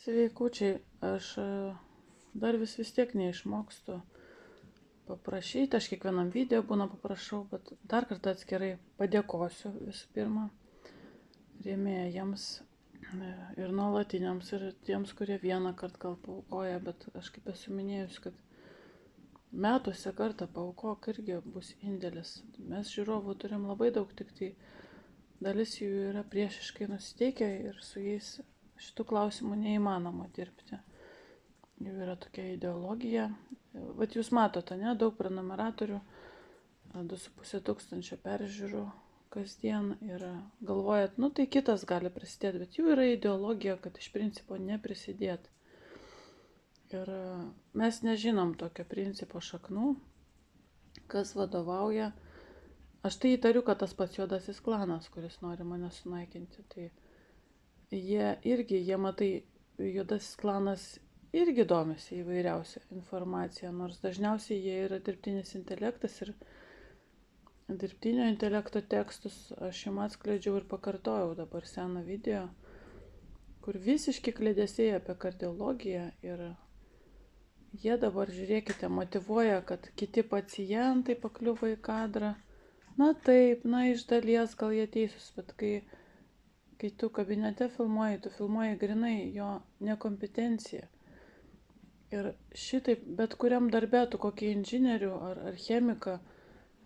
Sveikučiai, aš dar vis tiek neišmokstu paprašyti, aš kiekvienam video būna paprašau, bet dar kartą atskirai padėkosiu visų pirma rėmėjams ir nuolatiniams, ir tiems, kurie vieną kartą gal paaukoja, bet aš kaip esu minėjus, kad metuose kartą paaukok irgi bus indėlis. Mes žiūrovų turim labai daug, tik tai dalis jų yra priešiškai nusiteikę ir su jais šitų klausimų neįmanoma dirbti. Jau yra tokia ideologija. Vat jūs matote, ne, daug prenumeratorių, 2,5 tūkstančio peržiūrų kasdien ir galvojat, nu tai kitas gali prisidėti, bet jų yra ideologija, kad iš principo neprisidėti. Ir mes nežinom tokio principo šaknų, kas vadovauja. Aš tai įtariu, kad tas pats juodasis klanas, kuris nori mane sunaikinti, tai jie matai, juodasis klanas irgi domisi įvairiausią informaciją, nors dažniausiai jie yra dirbtinis intelektas ir dirbtinio intelekto tekstus aš jums atskleidžiau ir pakartojau dabar seną video, kur visiški kliedesiai apie kardiologiją ir jie dabar, žiūrėkite, motyvuoja, kad kiti pacientai pakliuvo į kadrą. Na taip, na iš dalies gal jie teisūs, bet kai tu kabinete filmuoji, tu filmuoji grinai jo nekompetenciją. Ir šitaip, bet kuriam darbė tu kokį inžinierių ar chemiką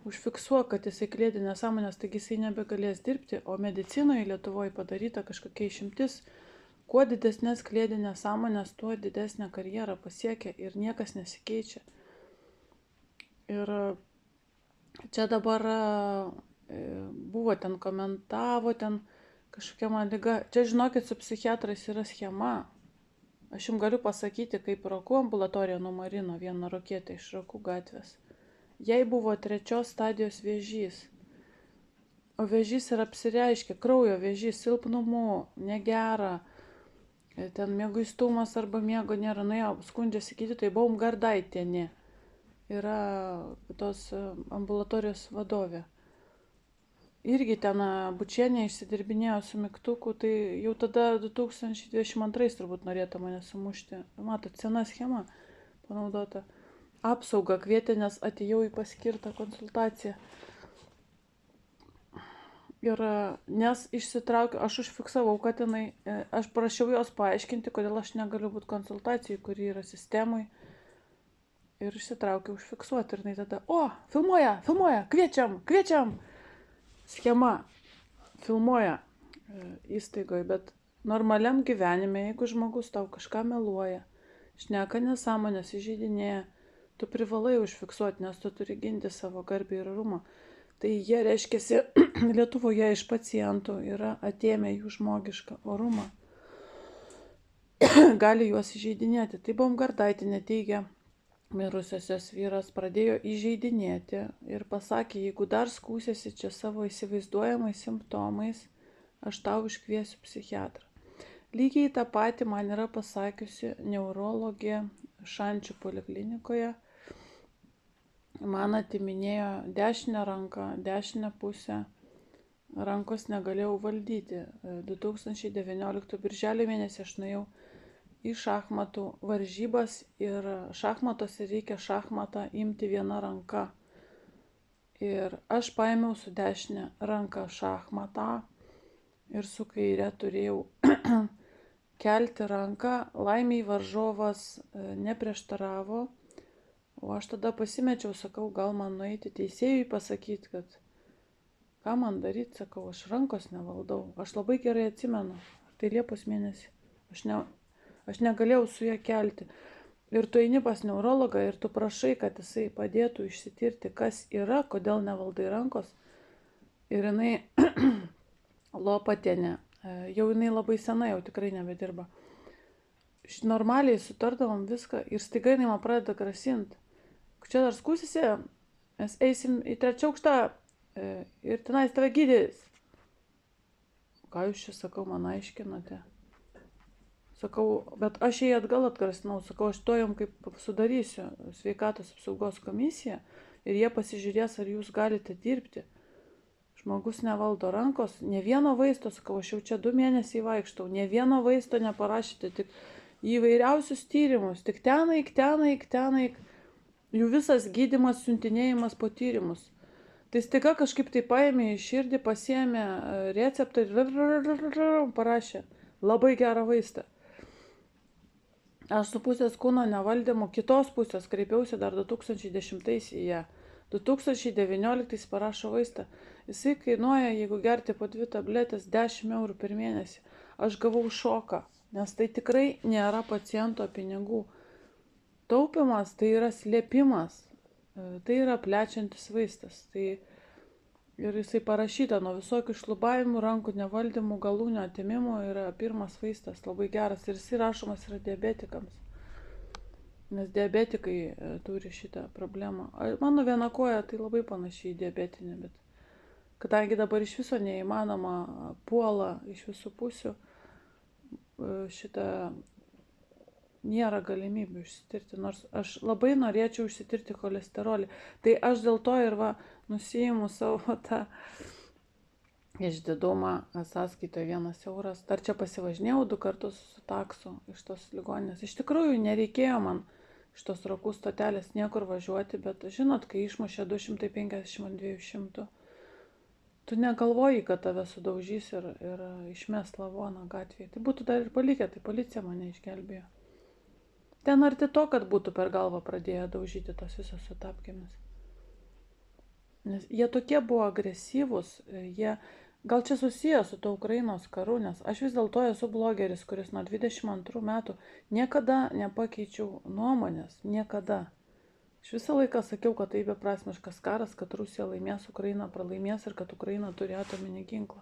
užfiksuok, kad jisai kliedi nesąmonės, taigi jisai nebegalės dirbti, o medicinoje Lietuvoje padaryta kažkokia išimtis. Kuo didesnės kliedi nesąmonės, tuo didesnę karjerą pasiekia ir niekas nesikeičia. Ir čia dabar buvo ten komentavo, ten kažkokia man liga. Čia žinokit, su psichiatrais yra schema. Aš jums galiu pasakyti, kaip Rokų ambulatorija numarino vieną rokietę iš Rokų gatvės. Jai buvo 3 stadijos vėžys. O vėžys yra apsireiškia, kraujo vėžys, silpnumu, negera, ten mieguistumas arba miego nėra. Nuėjo, skundžiasi gydytojai, Baumgardaitienė yra tos ambulatorijos vadovė. Irgi ten Bučienė išsidirbinėjo su mygtuku, tai jau tada 2022 turbūt norėtų mane sumušti. Matot, sena schema panaudota. Apsaugą kvietė, nes atėjau į paskirtą konsultaciją. Ir nes išsitraukiau, aš užfiksavau, kad jinai, aš prašiau jos paaiškinti, kodėl aš negaliu būti konsultacijai, kuri yra sistemai. Ir išsitraukiau užfiksuoti. Ir jinai tada, filmuoja, kviečiam. Schema filmuoja įstaigoje, bet normaliam gyvenime, jeigu žmogus tau kažką meluoja, šneka nesąmonės, įžeidinėja, tu privalai užfiksuoti, nes tu turi ginti savo garbę ir orumą. Tai jie, reiškiasi, Lietuvoje iš pacientų yra atėmę jų žmogišką orumą. Gali juos įžeidinėti. Tai Baumgardaitienė teigia, mirusiosios vyras pradėjo įžeidinėti ir pasakė, jeigu dar skūsiesi čia savo įsivaizduojamais simptomais, aš tau iškviesiu psichiatrą. Lygiai tą patį man yra pasakiusi neurologė Šančių poliklinikoje. Man atiminėjo dešinę ranką, dešinę pusę, rankos negalėjau valdyti. 2019 birželio mėnesį aš nuėjau į šachmatų varžybas ir šachmatuose reikia šachmatą imti viena ranka. Ir aš paėmiau su dešinė ranka šachmatą ir su kairė turėjau kelti ranką. Laimiai varžovas neprieštaravo, o aš tada pasimečiau, sakau, gal man nueiti teisėjui pasakyti, kad ką man daryti, sakau, aš rankos nevaldau. Aš labai gerai atsimenu, tai Liepos mėnesį. Aš negalėjau su ją kelti. Ir tu eini pas neurologą ir tu prašai, kad jisai padėtų išsitirti, kas yra, kodėl nevaldai rankos. Ir jinai Lopatienė, jau jinai labai sena, jau tikrai nebedirba. Normaliai sutardavom viską ir staiga jinai man pradeda grasinti. Čia dar skūsisi, mes eisim į 3. aukštą ir tenais tave gydys. Ką jūs čia, sakau, man aiškinote? Sakau, bet aš jai atgal atgrasinau, sakau, aš to jums kaip sudarysiu sveikatos apsaugos komisiją ir jie pasižiūrės, ar jūs galite dirbti. Žmogus nevaldo rankos, ne vieno vaisto, sakau, aš jau čia 2 mėnesiai vaikštau, ne vieno vaisto neparašyti, tik į įvairiausius tyrimus, tik ten eik. Jų visas gydymas, siuntinėjimas po tyrimus. Tai staiga kažkaip tai paėmė į širdį, pasiėmė receptą ir parašė labai gerą vaistą. Aš su pusės kūno nevaldymu kitos pusės kreipiausi dar 2010 į ją. 2019 parašo vaistą. Jisai kainuoja, jeigu gerti po 2 tabletės, 10 eurų per mėnesį. Aš gavau šoką, nes tai tikrai nėra paciento pinigų. Taupimas tai yra slėpimas, tai yra plečiantis vaistas. Tai ir jisai parašyta nuo visokių šlubavimų, rankų nevaldymų, galūnio atimimų yra pirmas vaistas, labai geras. Ir jisai rašomas yra diabetikams, nes diabetikai turi šitą problemą. Mano viena koja tai labai panašiai į diabetinį, bet kadangi dabar iš viso neįmanoma puola iš visų pusių, šitą nėra galimybių išsitirti, nors aš labai norėčiau išsitirti cholesterolį. Tai aš dėl to ir nusiimu savo tą išdidumą, sąskaitą 1 euras. Dar čia pasivažinėjau 2 kartus su taksu iš tos ligoninės. Iš tikrųjų nereikėjo man iš tos Trakų stotelės niekur važiuoti, bet žinot, kai išmušė 250 ant 200, tu negalvoji, kad tave sudaužys ir išmes lavoną gatvėje. Tai būtų dar ir palikę, tai policija mane išgelbėjo. Ten arti to, kad būtų per galvą pradėję daužyti tos visos su tapkėmis. Nes jie tokie buvo agresyvūs, gal čia susiję su to Ukrainos karu, nes aš vis dėlto esu blogeris, kuris nuo 22 metų niekada nepakeičiau nuomonės, niekada. Aš visą laiką sakiau, kad tai beprasmiškas karas, kad Rusija laimės, Ukraina pralaimės ir kad Ukraina turi atominį ginklą.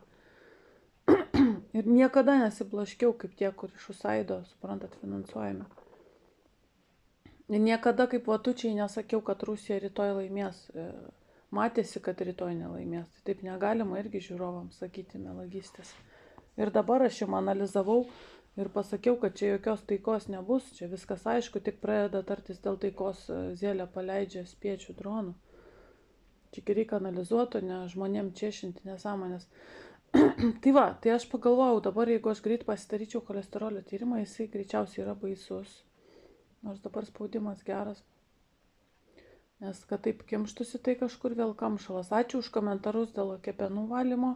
Ir niekada nesiblaškiau kaip tie, kur iš USAIDo, suprantat, finansuojame. Niekada kaip vatučiai nesakiau, kad Rusija rytoj laimės. Matėsi, kad rytoj nelaimės. Tai taip negalima irgi žiūrovams sakyti melagystės. Ir dabar aš jums analizavau ir pasakiau, kad čia jokios taikos nebus. Čia viskas aišku, tik pradeda tartis dėl taikos, Zelė paleidžia spiečių dronų. Čia reikia analizuoti, ne žmonėm češinti nesąmonės. Tai aš pagalvojau, dabar jeigu aš greit pasidaryčiau cholesterolio tyrimą, jisai greičiausiai yra baisus. Nors dabar spaudimas geras. Nes kad taip kimštusi, tai kažkur vėl kamšalas. Ačiū už komentarus dėl kepenų valymo.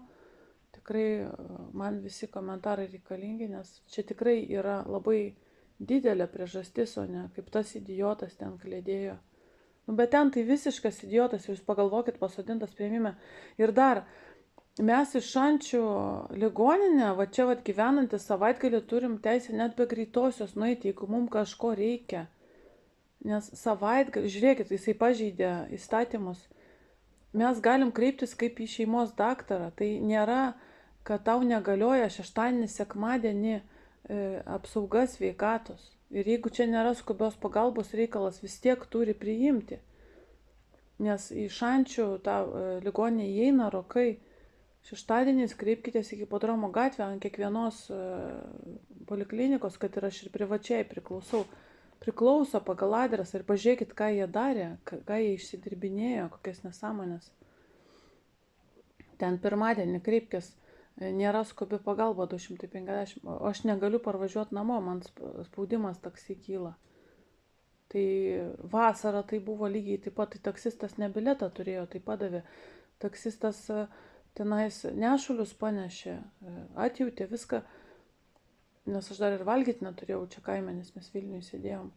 Tikrai man visi komentarai reikalingi, nes čia tikrai yra labai didelė priežastis, o ne kaip tas idiotas ten klėdėjo. Bet ten tai visiškas idiotas, jūs pagalvokit, pasodintas priėmime. Ir dar, mes iš Šančių ligoninę, čia gyvenantys savaitgalį turim teisę net be greitosios nueiti, jeigu mums kažko reikia. Nes savaitgalį, žiūrėkit, jisai pažeidė įstatymus. Mes galim kreiptis kaip į šeimos daktarą. Tai nėra, kad tau negalioja šeštadienį, sekmadienį apsauga sveikatos. Ir jeigu čia nėra skubios pagalbos reikalas, vis tiek turi priimti. Nes į Šančių tą ligoninę įeina rokai. Šeštadieniais kreipkitės į Hipodromo gatvę ant kiekvienos poliklinikos, kad ir aš ir privačiai priklauso pagal adresą ir pažiūrėkit, ką jie darė, ką jie išsidirbinėjo, kokias nesąmonės. Ten pirmadienį kreipkis, nėra skubi pagalba 250, o aš negaliu parvažiuoti namo, man spaudimas taksi kyla. Tai vasarą tai buvo lygiai taip pat, tai taksistas ne biletą turėjo, tai padavė. Taksistas tenais nešulius panešė, atjautė viską, nes aš dar ir valgyti neturėjau čia kaime, nes mes Vilniuje sėdėjom.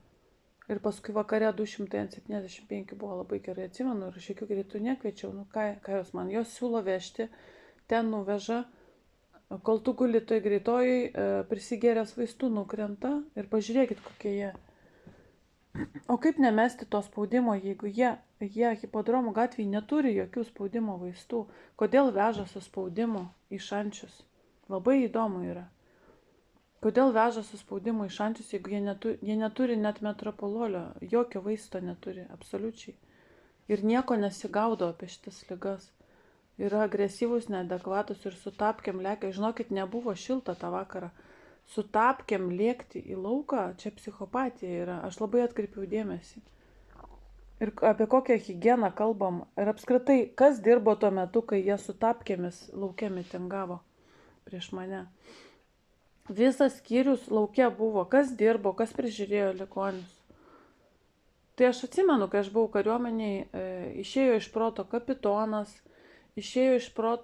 Ir paskui vakare 275 buvo labai gerai, atsimenu, ir aš jokių greitų nekviečiau, ką jos man, jos siūlo vežti, ten nuveža, kol tu guli toj greitojai, prisigėręs vaistų nukrenta ir pažiūrėkit, kokie jie. O kaip nemesti to spaudimo, jeigu jie Hipodromo gatvėje neturi jokių spaudimo vaistų? Kodėl veža su spaudimu į Šančius? Labai įdomu yra. Kodėl veža su spaudimu į Šančius, jeigu jie neturi net metropololio, jokio vaisto neturi, absoliučiai. Ir nieko nesigaudo apie šitas ligas. Yra agresyvus, neadekvatus ir su tapkėm lekia. Žinokit, nebuvo šilta tą vakarą. Su tapkėm lėkti į lauką, čia psichopatija yra. Aš labai atkreipiau dėmesį. Ir apie kokią higieną kalbam. Ir apskritai, kas dirbo tuo metu, kai jie su tapkėmis lauke mitingavo prieš mane. visas skyrius lauke buvo, kas dirbo, kas prižiūrėjo ligonius. Tai aš atsimenu, kai aš buvau kariuomeniai, išėjo iš proto kapitonas, išėjo iš proto